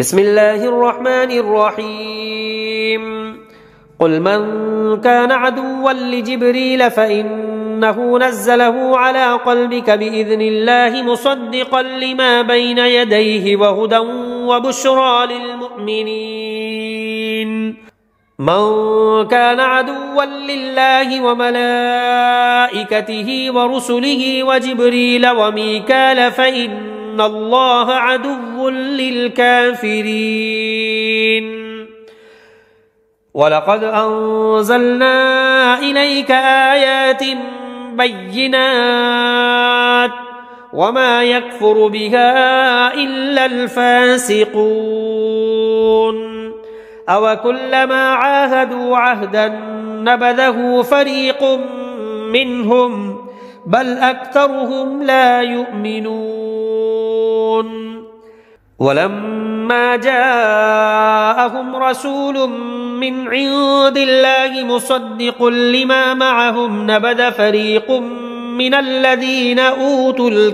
بسم الله الرحمن الرحيم قل من كان عدوا لجبريل فإنه نزله على قلبك بإذن الله مصدقا لما بين يديه وهدى وبشرى للمؤمنين من كان عدوا لله وملائكته ورسله وجبريل وميكال فإن الله عدو للكافرين ولقد أنزلنا إليك آيات بينات وما يكفر بها إلا الفاسقون أو كلما عاهدوا عهدا نبذه فريق منهم بل أكثرهم لا يؤمنون ولما جاءهم رسول من عند الله مصدق لما معهم نبذ فريق من الذين أوتوا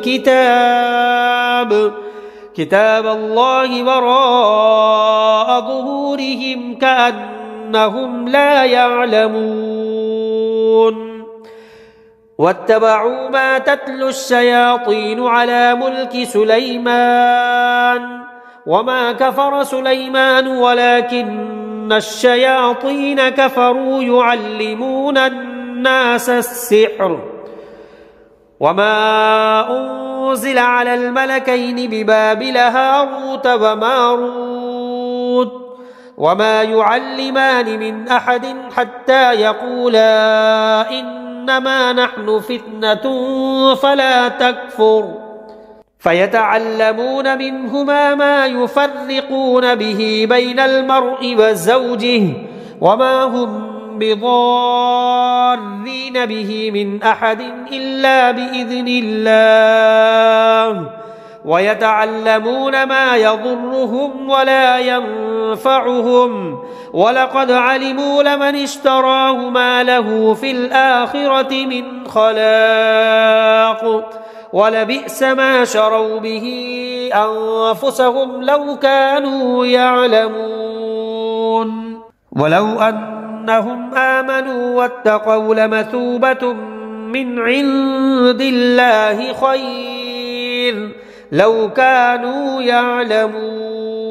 كتاب الله وراء ظهورهم كأنهم لا يعلمون واتبعوا ما تتلو الشياطين على ملك سليمان وما كفر سليمان ولكن الشياطين كفروا يعلمون الناس السحر وما أنزل على الملكين ببابل هاروت وماروت وما يعلمان من أحد حتى يقولا إنما نحن فتنة فلا تكفر فيتعلمون منهما ما يفرقون به بين المرء وزوجه وما هم بضارين به من أحد إلا بإذن الله ويتعلمون ما يضرهم ولا ينفعهم ولقد علموا لمن اشتراه ما له في الآخرة من خلاق ولبئس ما شروا به أنفسهم لو كانوا يعلمون ولو أنهم آمنوا واتقوا لمثوبة من عند الله خير لو كانوا يعلمون